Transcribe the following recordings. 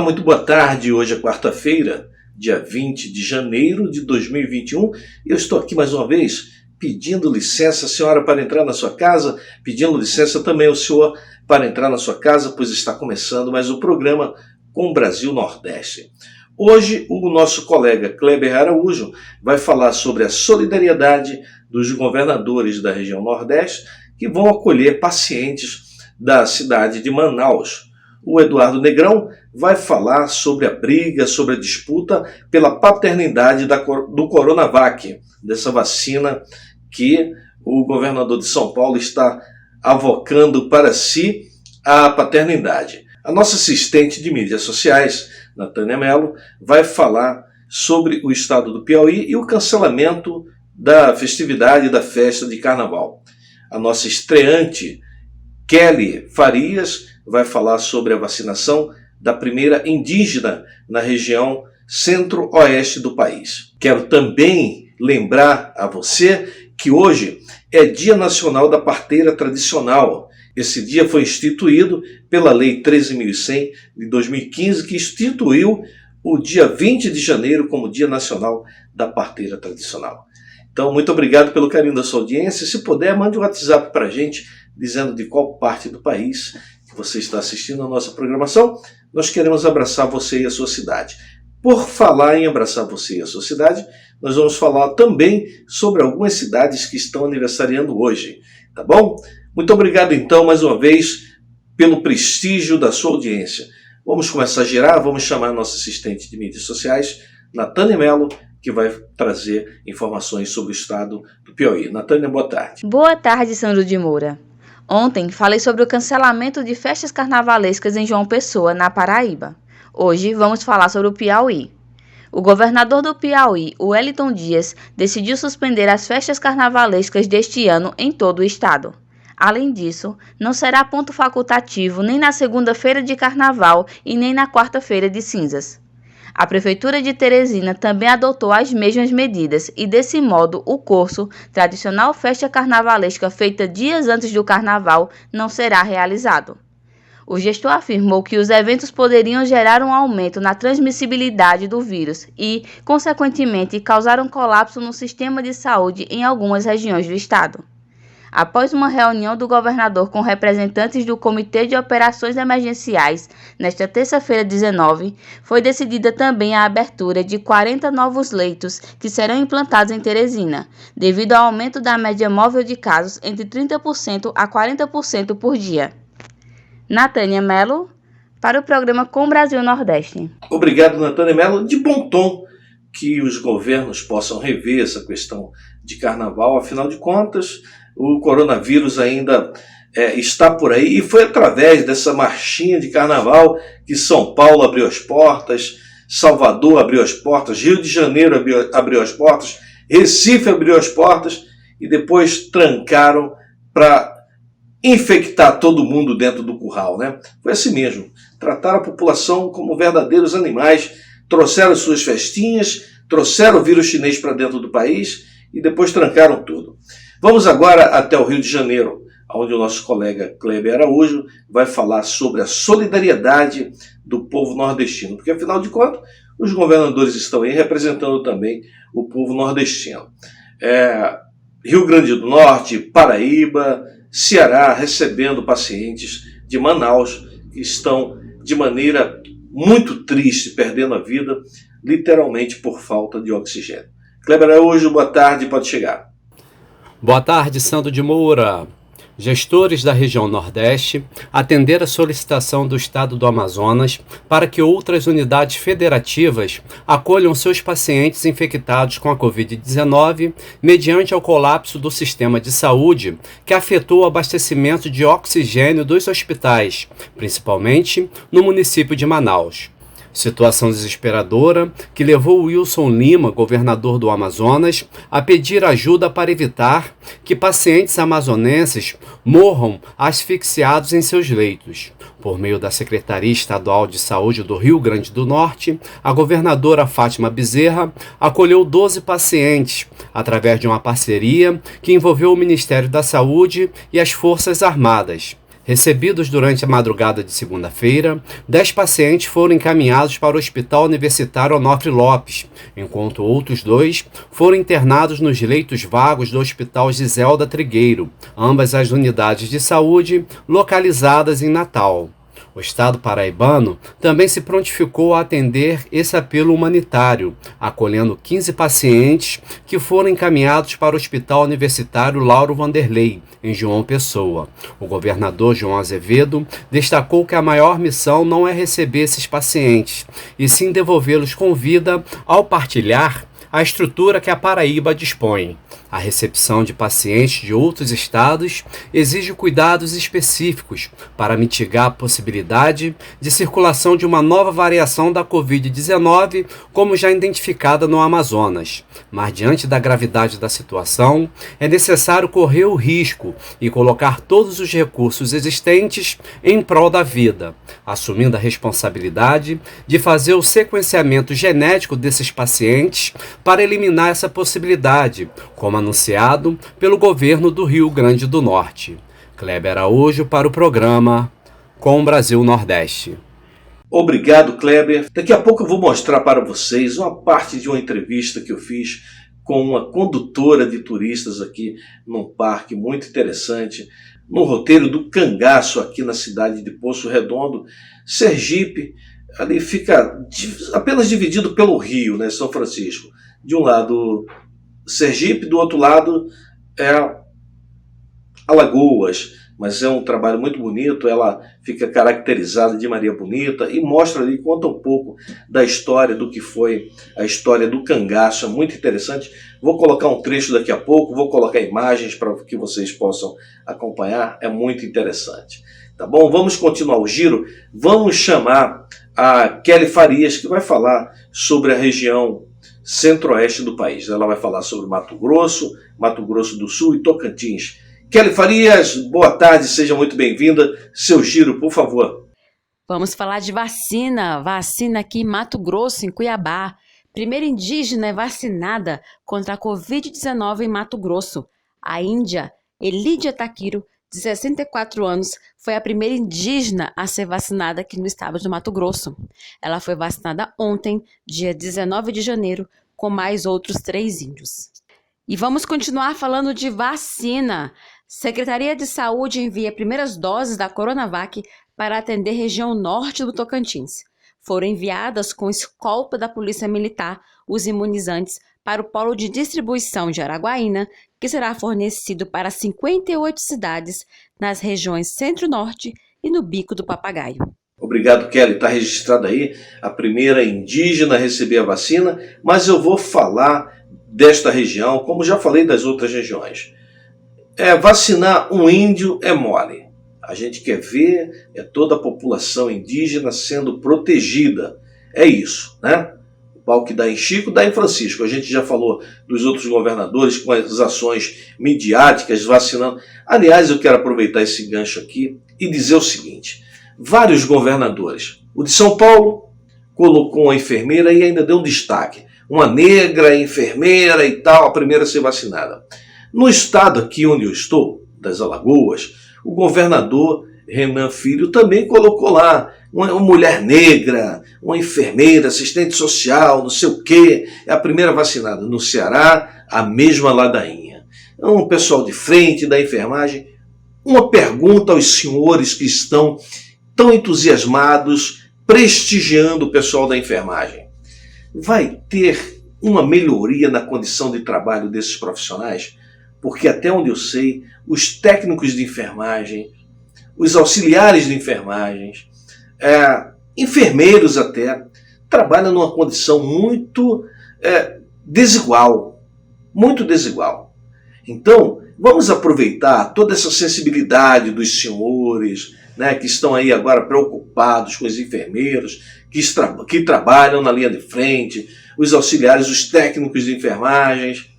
muito boa tarde. Hoje é quarta-feira, dia 20 de janeiro de 2021, e eu estou aqui mais uma vez pedindo licença, senhora, para entrar na sua casa, pedindo licença também ao senhor para entrar na sua casa, pois está começando mais um programa com o Brasil Nordeste. Hoje o nosso colega Kleber Araújo vai falar sobre a solidariedade dos governadores da região Nordeste que vão acolher pacientes da cidade de Manaus. O Eduardo Negrão vai falar sobre a briga, sobre a disputa pela paternidade do Coronavac, dessa vacina que o governador de São Paulo está avocando para si a paternidade. A nossa assistente de mídias sociais, Natânia Mello, vai falar sobre o estado do Piauí e o cancelamento da festividade da festa de carnaval. A nossa estreante, Kelly Farias, vai falar sobre a vacinação da primeira indígena na região centro-oeste do país. Quero também lembrar a você que hoje é Dia Nacional da Parteira Tradicional. Esse dia foi instituído pela Lei 13.100 de 2015, que instituiu o dia 20 de janeiro como Dia Nacional da Parteira Tradicional. Então, muito obrigado pelo carinho da sua audiência. Se puder, mande um WhatsApp para a gente, dizendo de qual parte do país que você está assistindo a nossa programação. Nós queremos abraçar você e a sua cidade. Por falar em abraçar você e a sua cidade, nós vamos falar também sobre algumas cidades que estão aniversariando hoje, tá bom? Muito obrigado, então, mais uma vez, pelo prestígio da sua audiência. Vamos começar a girar, vamos chamar a nossa assistente de mídias sociais, Natânia Mello, que vai trazer informações sobre o estado do Piauí. Natânia, boa tarde. Boa tarde, Sandro de Moura. Ontem falei sobre o cancelamento de festas carnavalescas em João Pessoa, na Paraíba. Hoje vamos falar sobre o Piauí. O governador do Piauí, Wellington Dias, decidiu suspender as festas carnavalescas deste ano em todo o estado. Além disso, não será ponto facultativo nem na segunda-feira de carnaval e nem na quarta-feira de cinzas. A Prefeitura de Teresina também adotou as mesmas medidas e, desse modo, o curso, tradicional festa carnavalesca feita dias antes do carnaval, não será realizado. O gestor afirmou que os eventos poderiam gerar um aumento na transmissibilidade do vírus e, consequentemente, causar um colapso no sistema de saúde em algumas regiões do estado. Após uma reunião do governador com representantes do Comitê de Operações Emergenciais, nesta terça-feira 19, foi decidida também a abertura de 40 novos leitos que serão implantados em Teresina, devido ao aumento da média móvel de casos entre 30% a 40% por dia. Natânia Mello, para o programa Com Brasil Nordeste. Obrigado, Natânia Mello. De bom tom que os governos possam rever essa questão de carnaval, afinal de contas, o coronavírus ainda está por aí, e foi através dessa marchinha de carnaval que São Paulo abriu as portas, Salvador abriu as portas, Rio de Janeiro abriu as portas, Recife abriu as portas e depois trancaram para infectar todo mundo dentro do curral, né? Foi assim mesmo, trataram a população como verdadeiros animais, trouxeram suas festinhas, trouxeram o vírus chinês para dentro do país e depois trancaram tudo. Vamos agora até o Rio de Janeiro, onde o nosso colega Kleber Araújo vai falar sobre a solidariedade do povo nordestino, porque afinal de contas, os governadores estão aí representando também o povo nordestino. Rio Grande do Norte, Paraíba, Ceará, recebendo pacientes de Manaus que estão de maneira muito triste, perdendo a vida, literalmente por falta de oxigênio. Kleber Araújo, boa tarde, pode chegar. Boa tarde, Sandro de Moura. Gestores da região Nordeste atenderam a solicitação do Estado do Amazonas para que outras unidades federativas acolham seus pacientes infectados com a Covid-19 mediante ao colapso do sistema de saúde que afetou o abastecimento de oxigênio dos hospitais, principalmente no município de Manaus. Situação desesperadora que levou Wilson Lima, governador do Amazonas, a pedir ajuda para evitar que pacientes amazonenses morram asfixiados em seus leitos. Por meio da Secretaria Estadual de Saúde do Rio Grande do Norte, a governadora Fátima Bezerra acolheu 12 pacientes, através de uma parceria que envolveu o Ministério da Saúde e as Forças Armadas. Recebidos durante a madrugada de segunda-feira, 10 pacientes foram encaminhados para o Hospital Universitário Onofre Lopes, enquanto outros 2 foram internados nos leitos vagos do Hospital Giselda Trigueiro, ambas as unidades de saúde localizadas em Natal. O Estado paraibano também se prontificou a atender esse apelo humanitário, acolhendo 15 pacientes que foram encaminhados para o Hospital Universitário Lauro Vanderlei, em João Pessoa. O governador João Azevedo destacou que a maior missão não é receber esses pacientes, e sim devolvê-los com vida ao partilhar a estrutura que a Paraíba dispõe. A recepção de pacientes de outros estados exige cuidados específicos para mitigar a possibilidade de circulação de uma nova variação da Covid-19, como já identificada no Amazonas. Mas, diante da gravidade da situação, é necessário correr o risco e colocar todos os recursos existentes em prol da vida, assumindo a responsabilidade de fazer o sequenciamento genético desses pacientes para eliminar essa possibilidade, como anunciado pelo governo do Rio Grande do Norte. Kleber Araújo para o programa Com o Brasil Nordeste. Obrigado, Kleber. Daqui a pouco eu vou mostrar para vocês uma parte de uma entrevista que eu fiz com uma condutora de turistas aqui num parque muito interessante, no roteiro do Cangaço, aqui na cidade de Poço Redondo, Sergipe. Ali fica apenas dividido pelo rio, né, São Francisco. De um lado Sergipe, do outro lado é Alagoas, mas é um trabalho muito bonito. Ela fica caracterizada de Maria Bonita e mostra ali, conta um pouco da história do que foi a história do Cangaço. É muito interessante. Vou colocar um trecho daqui a pouco, vou colocar imagens para que vocês possam acompanhar. É muito interessante. Tá bom? Vamos continuar o giro. Vamos chamar a Kelly Farias, que vai falar sobre a região centro-oeste do país. Ela vai falar sobre Mato Grosso do Sul e Tocantins. Kelly Farias, boa tarde, seja muito bem-vinda. Seu giro, por favor. Vamos falar de vacina. Vacina aqui em Mato Grosso, em Cuiabá. Primeira indígena é vacinada contra a Covid-19 em Mato Grosso. A índia Elídia Taquiro, de 64 anos, foi a primeira indígena a ser vacinada aqui no estado de Mato Grosso. Ela foi vacinada ontem, dia 19 de janeiro, com mais outros 3 índios. E vamos continuar falando de vacina. Secretaria de Saúde envia primeiras doses da Coronavac para atender região norte do Tocantins. Foram enviadas com escolta da Polícia Militar os imunizantes para o polo de distribuição de Araguaína, que será fornecido para 58 cidades nas regiões Centro-Norte e no Bico do Papagaio. Obrigado, Kelly. Está registrada aí a primeira indígena a receber a vacina, mas eu vou falar desta região, como já falei das outras regiões. Vacinar um índio é mole. A gente quer ver toda a população indígena sendo protegida. É isso, né? O pau que dá em Chico, dá em Francisco. A gente já falou dos outros governadores com as ações midiáticas, vacinando. Aliás, eu quero aproveitar esse gancho aqui e dizer o seguinte. Vários governadores. O de São Paulo colocou uma enfermeira e ainda deu um destaque. Uma negra, enfermeira e tal, a primeira a ser vacinada. No estado aqui onde eu estou, das Alagoas, o governador Renan Filho também colocou lá uma mulher negra, uma enfermeira, assistente social, não sei o quê, é a primeira vacinada. No Ceará, a mesma ladainha. Um pessoal de frente da enfermagem. Uma pergunta aos senhores que estão tão entusiasmados, prestigiando o pessoal da enfermagem. Vai ter uma melhoria na condição de trabalho desses profissionais? Porque até onde eu sei, os técnicos de enfermagem, os auxiliares de enfermagem, enfermeiros até, trabalham numa condição muito desigual. Muito desigual. Então, vamos aproveitar toda essa sensibilidade dos senhores, né, que estão aí agora preocupados com os enfermeiros, que trabalham na linha de frente, os auxiliares, os técnicos de enfermagem.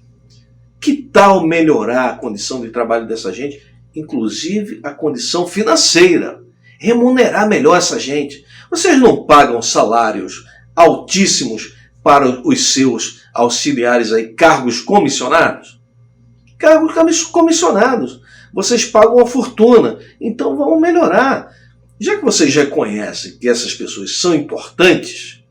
Que tal melhorar a condição de trabalho dessa gente, inclusive a condição financeira? Remunerar melhor essa gente. Vocês não pagam salários altíssimos para os seus auxiliares aí, cargos comissionados? Cargos comissionados. vocês pagam uma fortuna, então vamos melhorar. Já que vocês reconhecem que essas pessoas são importantes,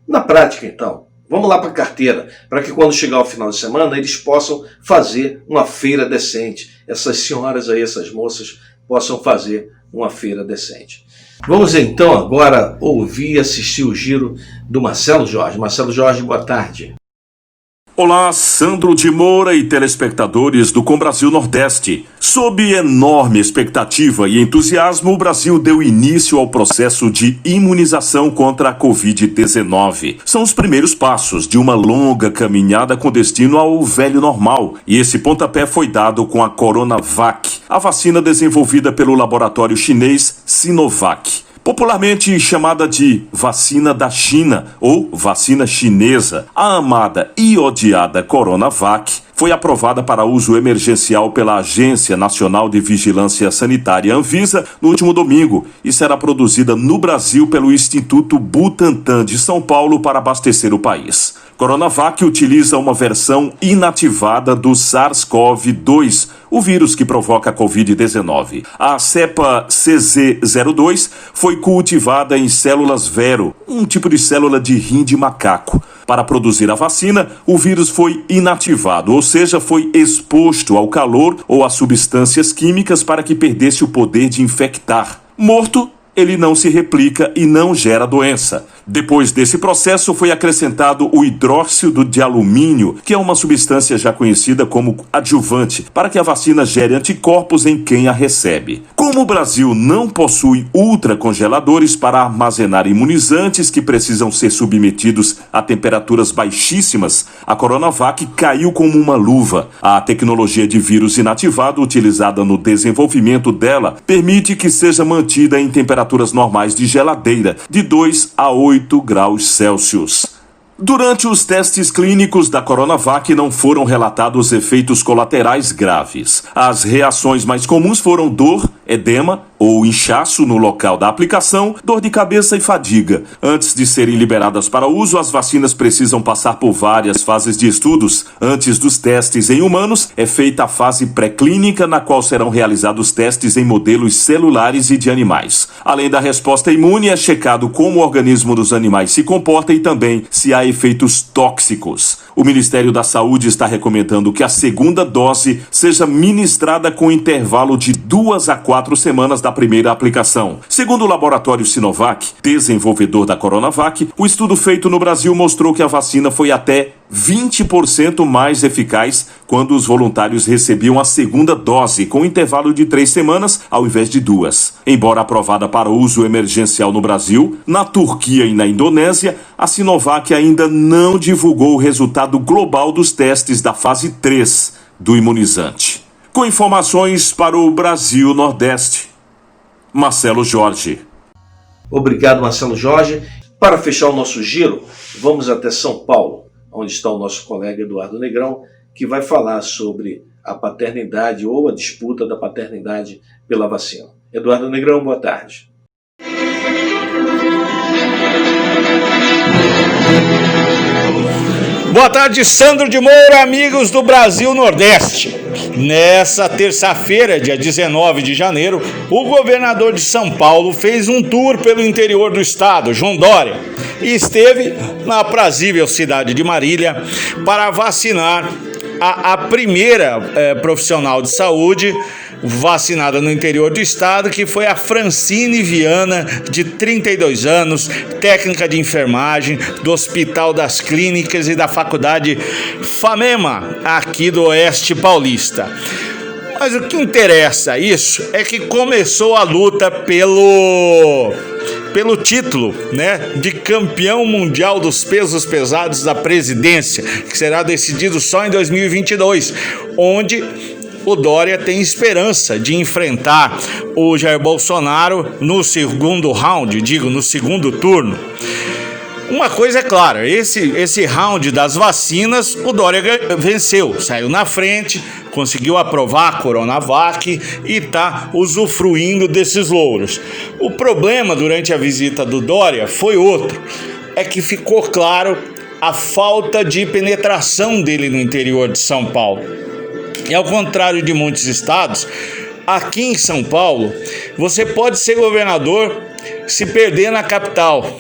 na prática então, vamos lá para a carteira, para que quando chegar o final de semana eles possam fazer uma feira decente. Essas senhoras aí, essas moças, possam fazer uma feira decente. Vamos então agora ouvir e assistir o giro do Marcelo Jorge. Marcelo Jorge, boa tarde. Olá, Sandro de Moura e telespectadores do Com Brasil Nordeste. Sob enorme expectativa e entusiasmo, o Brasil deu início ao processo de imunização contra a Covid-19. São os primeiros passos de uma longa caminhada com destino ao velho normal. E esse pontapé foi dado com a Coronavac, a vacina desenvolvida pelo laboratório chinês Sinovac. Popularmente chamada de vacina da China ou vacina chinesa, a amada e odiada Coronavac foi aprovada para uso emergencial pela Agência Nacional de Vigilância Sanitária Anvisa no último domingo e será produzida no Brasil pelo Instituto Butantan de São Paulo para abastecer o país. Coronavac utiliza uma versão inativada do SARS-CoV-2, o vírus que provoca a Covid-19. A cepa CZ02 foi cultivada em células Vero, um tipo de célula de rim de macaco. Para produzir a vacina, o vírus foi inativado, ou seja, foi exposto ao calor ou a substâncias químicas para que perdesse o poder de infectar. Morto, ele não se replica e não gera doença. Depois desse processo foi acrescentado o hidróxido de alumínio, que é uma substância já conhecida como adjuvante, para que a vacina gere anticorpos em quem a recebe. Como o Brasil não possui ultracongeladores para armazenar imunizantes que precisam ser submetidos a temperaturas baixíssimas, a Coronavac caiu como uma luva. A tecnologia de vírus inativado utilizada no desenvolvimento dela permite que seja mantida em temperaturas normais de geladeira, de 2 a 8 graus Celsius. Durante os testes clínicos da Coronavac não foram relatados efeitos colaterais graves. As reações mais comuns foram dor, edema ou inchaço no local da aplicação, dor de cabeça e fadiga. Antes de serem liberadas para uso, as vacinas precisam passar por várias fases de estudos. Antes dos testes em humanos, é feita a fase pré-clínica, na qual serão realizados testes em modelos celulares e de animais. Além da resposta imune, é checado como o organismo dos animais se comporta e também se há efeitos tóxicos. O Ministério da Saúde está recomendando que a segunda dose seja ministrada com intervalo de 2 a 4 semanas da primeira aplicação. Segundo o laboratório Sinovac, desenvolvedor da Coronavac, o estudo feito no Brasil mostrou que a vacina foi até 20% mais eficaz quando os voluntários recebiam a segunda dose, com intervalo de 3 semanas ao invés de 2. Embora aprovada para uso emergencial no Brasil, na Turquia e na Indonésia, a Sinovac ainda não divulgou o resultado global dos testes da fase 3 do imunizante. Com informações para o Brasil Nordeste, Marcelo Jorge. Obrigado, Marcelo Jorge. Para fechar o nosso giro, vamos até São Paulo, onde está o nosso colega Eduardo Negrão, que vai falar sobre a paternidade ou a disputa da paternidade pela vacina. Eduardo Negrão, boa tarde. Boa tarde, Sandro de Moura, amigos do Brasil Nordeste. Nessa terça-feira, dia 19 de janeiro, o governador de São Paulo fez um tour pelo interior do estado, João Dória, e esteve na aprazível cidade de Marília para vacinar a primeira profissional de saúde vacinada no interior do estado, que foi a Francine Viana, de 32 anos, técnica de enfermagem do Hospital das Clínicas e da Faculdade FAMEMA, aqui do Oeste Paulista. Mas o que interessa isso é que começou a luta pelo título, de campeão mundial dos pesos pesados da presidência, que será decidido só em 2022, onde o Dória tem esperança de enfrentar o Jair Bolsonaro no segundo round, no segundo turno. Uma coisa é clara, esse round das vacinas, o Dória venceu, saiu na frente, conseguiu aprovar a Coronavac e está usufruindo desses louros. O problema durante a visita do Dória foi outro, é que ficou claro a falta de penetração dele no interior de São Paulo. E ao contrário de muitos estados, aqui em São Paulo, você pode ser governador se perder na capital,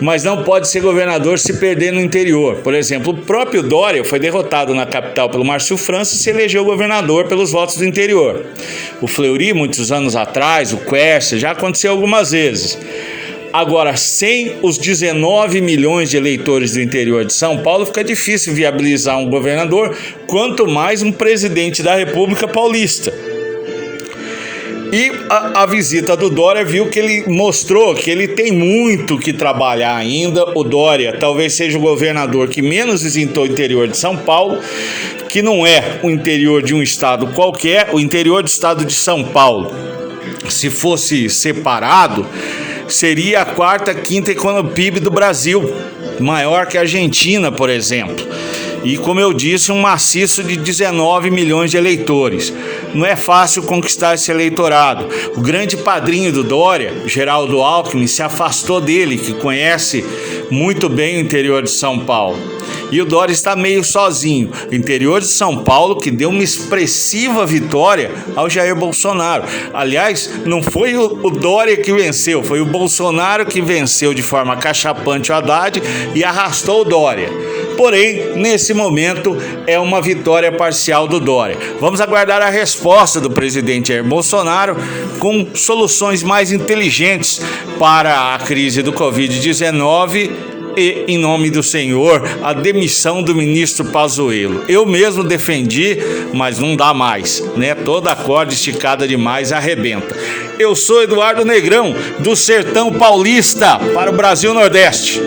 mas não pode ser governador se perder no interior. Por exemplo, o próprio Dória foi derrotado na capital pelo Márcio França e se elegeu governador pelos votos do interior. O Fleury, muitos anos atrás, o Quercia, já aconteceu algumas vezes. Agora, sem os 19 milhões de eleitores do interior de São Paulo, fica difícil viabilizar um governador, quanto mais um presidente da República Paulista. E a visita do Dória viu que ele mostrou que ele tem muito que trabalhar ainda. O Dória talvez seja o governador que menos visitou o interior de São Paulo, que não é o interior de um estado qualquer, o interior do estado de São Paulo. Se fosse separado, seria a quarta, quinta PIB do Brasil, maior que a Argentina, por exemplo. E, como eu disse, um maciço de 19 milhões de eleitores. Não é fácil conquistar esse eleitorado. O grande padrinho do Dória, Geraldo Alckmin, se afastou dele, que conhece muito bem o interior de São Paulo. E o Dória está meio sozinho. O interior de São Paulo, que deu uma expressiva vitória ao Jair Bolsonaro. Aliás, não foi o Dória que venceu, foi o Bolsonaro que venceu de forma cachapante o Haddad e arrastou o Dória. Porém, nesse momento, é uma vitória parcial do Dória. Vamos aguardar a resposta do presidente Jair Bolsonaro com soluções mais inteligentes para a crise do Covid-19 e, em nome do Senhor, a demissão do ministro Pazuello. Eu mesmo defendi, mas não dá mais, né? Toda corda esticada demais arrebenta. Eu sou Eduardo Negrão, do Sertão Paulista, para o Brasil Nordeste.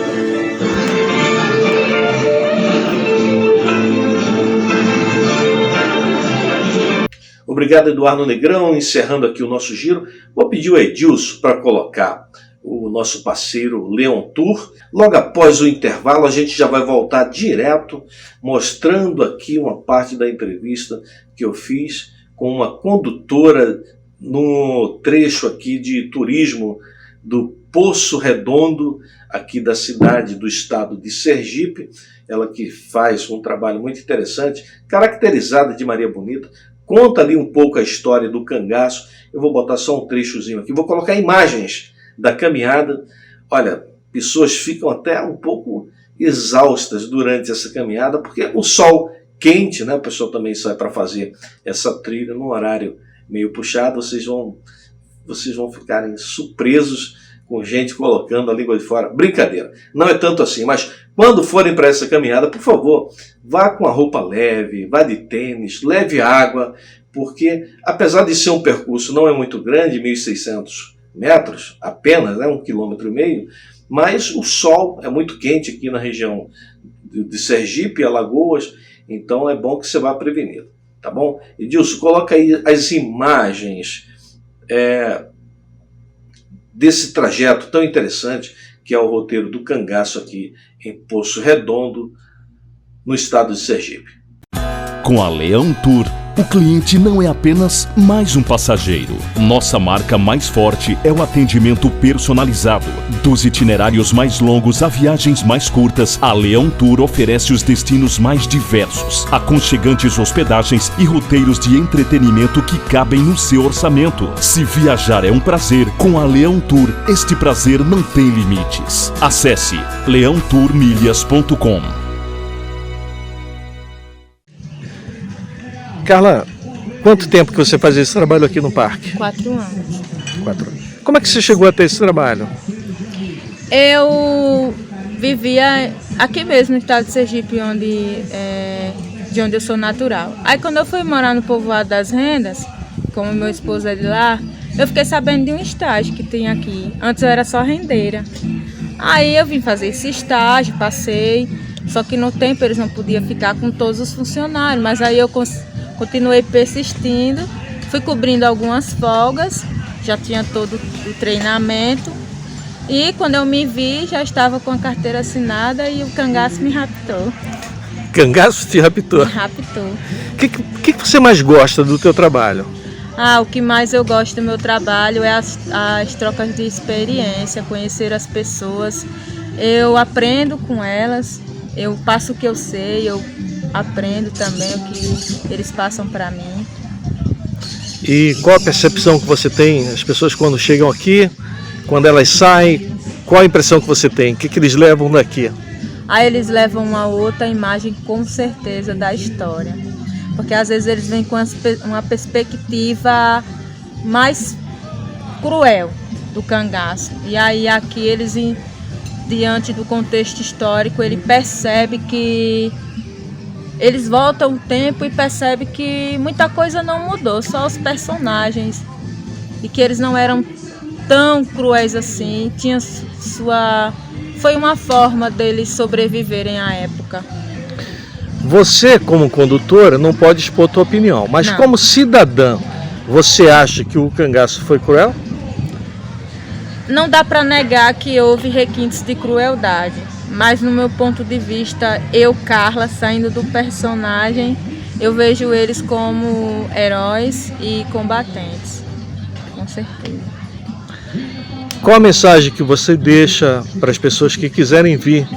Obrigado, Eduardo Negrão. Encerrando aqui o nosso giro, vou pedir o Edilson para colocar o nosso parceiro Leon Tour. Logo após o intervalo, a gente já vai voltar direto, mostrando aqui uma parte da entrevista que eu fiz com uma condutora no trecho aqui de turismo do Poço Redondo, aqui da cidade do estado de Sergipe. Ela que faz um trabalho muito interessante, caracterizada de Maria Bonita. Conta ali um pouco a história do cangaço. Eu vou botar só um trechozinho aqui. Vou colocar imagens da caminhada. Olha, pessoas ficam até um pouco exaustas durante essa caminhada, porque o sol quente, né? O pessoal também sai para fazer essa trilha num horário meio puxado. Vocês vão ficarem surpresos com gente colocando a língua de fora. Brincadeira, não é tanto assim, mas quando forem para essa caminhada, por favor, vá com a roupa leve, vá de tênis, leve água, porque apesar de ser um percurso não é muito grande, 1.600 metros, apenas, né, 1,5 km, mas o sol é muito quente aqui na região de Sergipe, Alagoas, então é bom que você vá prevenido, tá bom? Edilson, coloca aí as imagens desse trajeto tão interessante que é o roteiro do cangaço aqui em Poço Redondo, no estado de Sergipe. Com a Leão Tour, o cliente não é apenas mais um passageiro. Nossa marca mais forte é o atendimento personalizado. Dos itinerários mais longos a viagens mais curtas, a Leão Tour oferece os destinos mais diversos, aconchegantes hospedagens e roteiros de entretenimento que cabem no seu orçamento. Se viajar é um prazer, com a Leão Tour, este prazer não tem limites. Acesse leãotourmilhas.com. Carla, quanto tempo que você faz esse trabalho aqui no parque? 4 anos. 4 anos. Como é que você chegou até esse trabalho? Eu vivia aqui mesmo no estado de Sergipe, de onde eu sou natural. Aí quando eu fui morar no Povoado das Rendas, como meu esposo é de lá, eu fiquei sabendo de um estágio que tem aqui. Antes eu era só rendeira. Aí eu vim fazer esse estágio, passei, só que no tempo eles não podiam ficar com todos os funcionários, mas aí eu continuei persistindo, fui cobrindo algumas folgas, já tinha todo o treinamento e quando eu me vi já estava com a carteira assinada e o cangaço me raptou. Cangaço te raptou? Me raptou. O que você mais gosta do teu trabalho? O que mais eu gosto do meu trabalho é as trocas de experiência, conhecer as pessoas. Eu aprendo com elas, eu passo o que eu sei, eu aprendo também o que eles passam para mim. E qual a percepção que você tem? As pessoas quando chegam aqui, quando elas saem, qual a impressão que você tem? O que eles levam daqui? Aí eles levam uma outra imagem com certeza da história. Porque às vezes eles vêm com uma perspectiva mais cruel do cangaço. E aí aqui eles, diante do contexto histórico, ele percebe que eles voltam o tempo e percebem que muita coisa não mudou, só os personagens. E que eles não eram tão cruéis assim, foi uma forma deles sobreviverem à época. Você, como condutora, não pode expor tua opinião, mas Não. como cidadã, você acha que o cangaço foi cruel? Não dá para negar que houve requintes de crueldade, mas no meu ponto de vista, eu, Carla, saindo do personagem, eu vejo eles como heróis e combatentes, com certeza. Qual a mensagem que você deixa para as pessoas que quiserem vir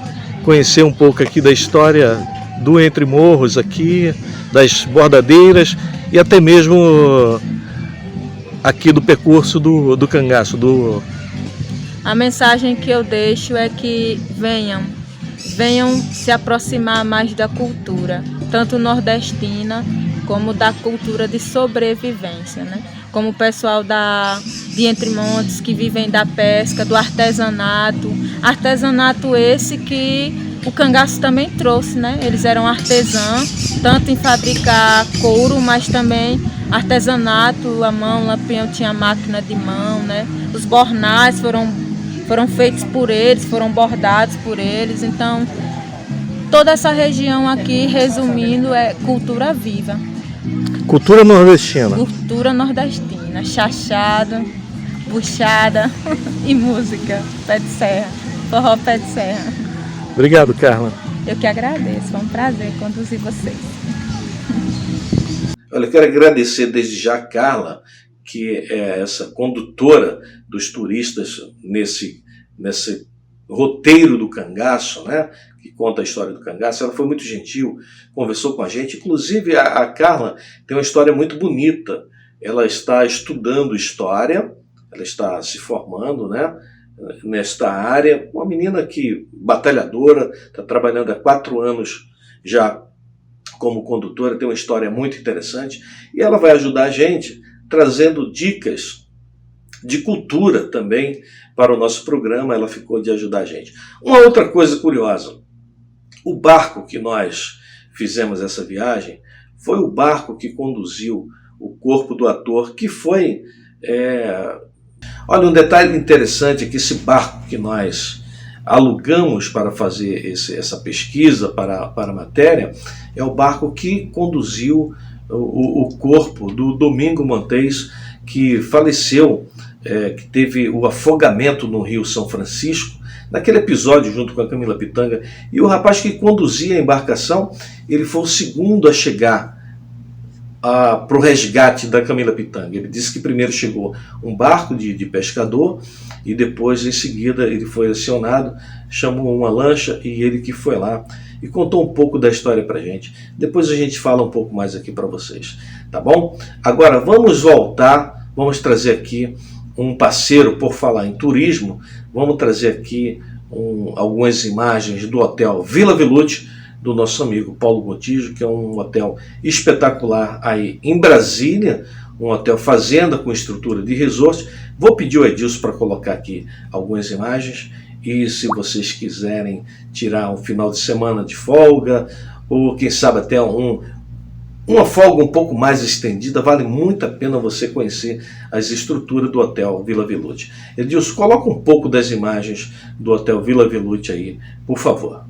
conhecer um pouco aqui da história do Entre Morros aqui, das bordadeiras e até mesmo aqui do percurso do cangaço? A mensagem que eu deixo é que venham se aproximar mais da cultura, tanto nordestina como da cultura de sobrevivência, né? Como o pessoal de Entre Montes, que vivem da pesca, do artesanato esse que o cangaço também trouxe, né? Eles eram artesãos, tanto em fabricar couro, mas também artesanato, a mão, Lampião tinha máquina de mão, né? Os bornais foram feitos por eles, foram bordados por eles, então toda essa região aqui, resumindo, é cultura viva. Cultura nordestina. Cultura nordestina, chachado, buchada e música, pé de serra, forró pé de serra. Obrigado, Carla. Eu que agradeço, foi um prazer conduzir vocês. Olha, eu quero agradecer desde já a Carla, que é essa condutora dos turistas nesse roteiro do cangaço, né? Que conta a história do cangaço. Ela foi muito gentil, conversou com a gente. Inclusive, a Carla tem uma história muito bonita. Ela está estudando história, ela está se formando, né, nesta área. Uma menina que batalhadora, está trabalhando há 4 anos já como condutora, tem uma história muito interessante. E ela vai ajudar a gente trazendo dicas de cultura também para o nosso programa. Ela ficou de ajudar a gente. Uma outra coisa curiosa, o barco que nós fizemos essa viagem foi o barco que conduziu o corpo do ator, que foi... Olha, um detalhe interessante é que esse barco que nós alugamos para fazer essa pesquisa para a matéria é o barco que conduziu o corpo do Domingo Montes, que faleceu, que teve o afogamento no Rio São Francisco, naquele episódio junto com a Camila Pitanga. E o rapaz que conduzia a embarcação, ele foi o segundo a chegar para o resgate da Camila Pitanga. Ele disse que primeiro chegou um barco de pescador e depois, em seguida, ele foi acionado, chamou uma lancha e ele que foi lá e contou um pouco da história para a gente. Depois a gente fala um pouco mais aqui para vocês, tá bom? Agora vamos voltar, vamos trazer aqui um parceiro, por falar em turismo, vamos trazer aqui algumas imagens do Hotel Vila Velute, do nosso amigo Paulo Gontijo, que é um hotel espetacular aí em Brasília, um hotel fazenda com estrutura de resort. Vou pedir ao Edilson para colocar aqui algumas imagens, e se vocês quiserem tirar um final de semana de folga, ou quem sabe até uma folga um pouco mais estendida, vale muito a pena você conhecer as estruturas do Hotel Vila Velute. Edilson, coloca um pouco das imagens do Hotel Vila Velute aí, por favor.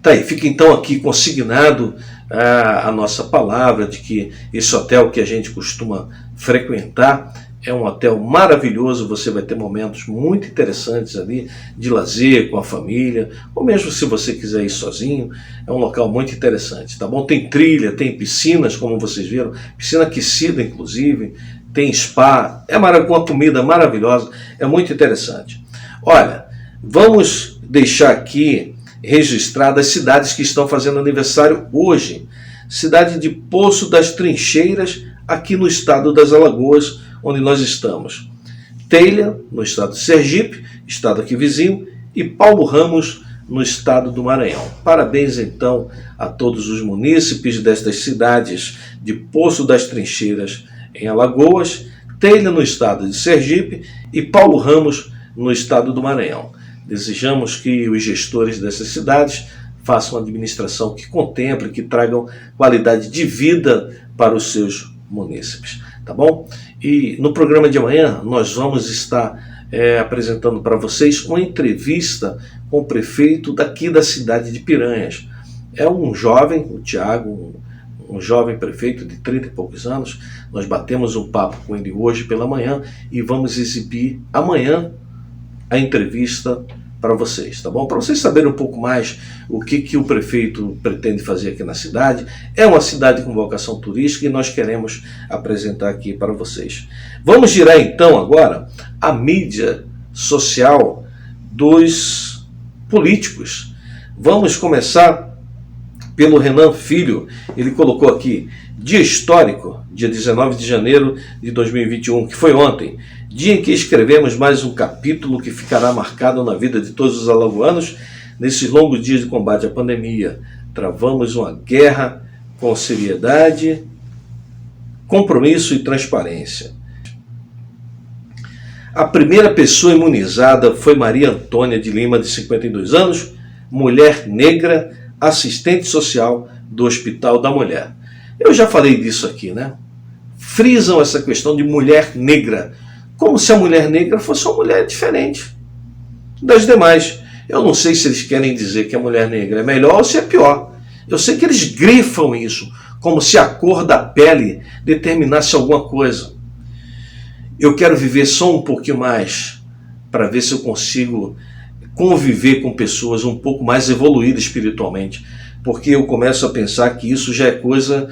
Tá aí, fica então aqui consignado a nossa palavra de que esse hotel que a gente costuma frequentar é um hotel maravilhoso. Você vai ter momentos muito interessantes ali de lazer com a família, ou mesmo se você quiser ir sozinho, é um local muito interessante, tá bom? Tem trilha, tem piscinas, como vocês viram, piscina aquecida inclusive, tem spa, com uma comida maravilhosa, é muito interessante. Olha, vamos deixar aqui registradas as cidades que estão fazendo aniversário hoje. Cidade de Poço das Trincheiras, aqui no estado das Alagoas, onde nós estamos. Telha, no estado de Sergipe, estado aqui vizinho, e Paulo Ramos, no estado do Maranhão. Parabéns, então, a todos os munícipes destas cidades de Poço das Trincheiras, em Alagoas, Telha, no estado de Sergipe, e Paulo Ramos, no estado do Maranhão. Desejamos que os gestores dessas cidades façam uma administração que contemple, que tragam qualidade de vida para os seus munícipes, tá bom? E no programa de amanhã nós vamos estar apresentando para vocês uma entrevista com o prefeito daqui da cidade de Piranhas. É um jovem, o Tiago, um jovem prefeito de 30 e poucos anos. Nós batemos um papo com ele hoje pela manhã e vamos exibir amanhã a entrevista para vocês, tá bom? Para vocês saberem um pouco mais o que o prefeito pretende fazer aqui na cidade. É uma cidade com vocação turística e nós queremos apresentar aqui para vocês. Vamos girar então agora a mídia social dos políticos. Vamos começar pelo Renan Filho. Ele colocou aqui: dia histórico, dia 19 de janeiro de 2021, que foi ontem, dia em que escrevemos mais um capítulo que ficará marcado na vida de todos os alagoanos. Nesses longos dias de combate à pandemia, travamos uma guerra com seriedade, compromisso e transparência. A primeira pessoa imunizada foi Maria Antônia de Lima, de 52 anos, mulher negra, assistente social do Hospital da Mulher. Eu já falei disso aqui, né? Frisam essa questão de mulher negra, como se a mulher negra fosse uma mulher diferente das demais. Eu não sei se eles querem dizer que a mulher negra é melhor ou se é pior. Eu sei que eles grifam isso, como se a cor da pele determinasse alguma coisa. Eu quero viver só um pouquinho mais, para ver se eu consigo conviver com pessoas um pouco mais evoluídas espiritualmente, porque eu começo a pensar que isso já é coisa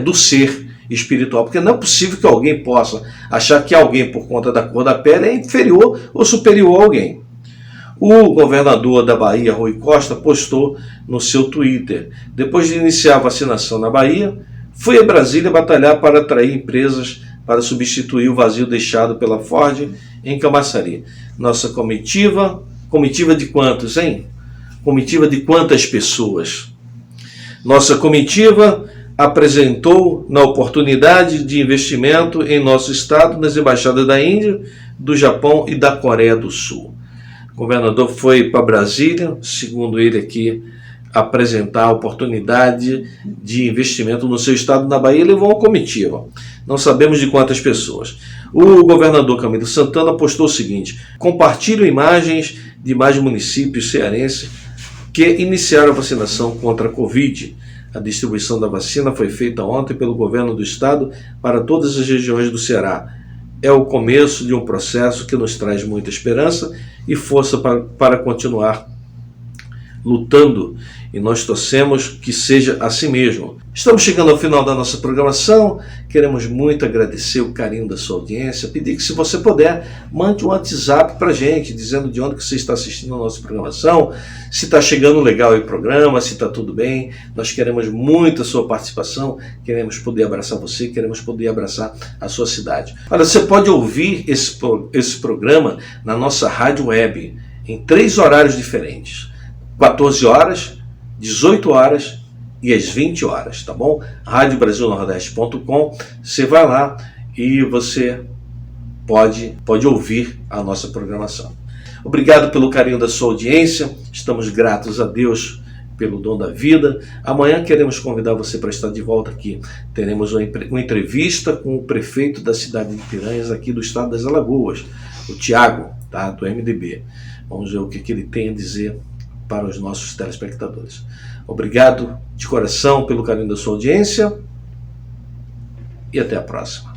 do ser espiritual, porque não é possível que alguém possa achar que alguém, por conta da cor da pele, é inferior ou superior a alguém. O governador da Bahia, Rui Costa, postou no seu Twitter: depois de iniciar a vacinação na Bahia, fui a Brasília batalhar para atrair empresas para substituir o vazio deixado pela Ford em Camaçari. Nossa comitiva de quantos, hein? Comitiva de quantas pessoas? Nossa comitiva apresentou na oportunidade de investimento em nosso estado nas embaixadas da Índia, do Japão e da Coreia do Sul. O governador foi para Brasília, segundo ele aqui, apresentar a oportunidade de investimento no seu estado. Na Bahia, levou uma comitiva. Não sabemos de quantas pessoas. O governador Camilo Santana postou o seguinte: compartilho imagens de mais municípios cearenses que iniciaram a vacinação contra a Covid. A distribuição da vacina foi feita ontem pelo governo do estado para todas as regiões do Ceará. É o começo de um processo que nos traz muita esperança e força para continuar lutando, e nós torcemos que seja assim mesmo. Estamos chegando ao final da nossa programação. Queremos muito agradecer o carinho da sua audiência, pedir que, se você puder, mande um WhatsApp para a gente, dizendo de onde que você está assistindo a nossa programação, se está chegando legal o programa, se está tudo bem. Nós queremos muito a sua participação, queremos poder abraçar você, queremos poder abraçar a sua cidade. Olha, você pode ouvir esse programa na nossa rádio web, em 3 horários diferentes: 14 horas, 18 horas e às 20 horas, tá bom? radiobrasilnordeste.com, você vai lá e você pode ouvir a nossa programação. Obrigado pelo carinho da sua audiência, estamos gratos a Deus pelo dom da vida. Amanhã queremos convidar você para estar de volta aqui. Teremos uma entrevista com o prefeito da cidade de Piranhas, aqui do estado das Alagoas, o Tiago, tá? Do MDB. Vamos ver o que ele tem a dizer para os nossos telespectadores. Obrigado de coração pelo carinho da sua audiência e até a próxima.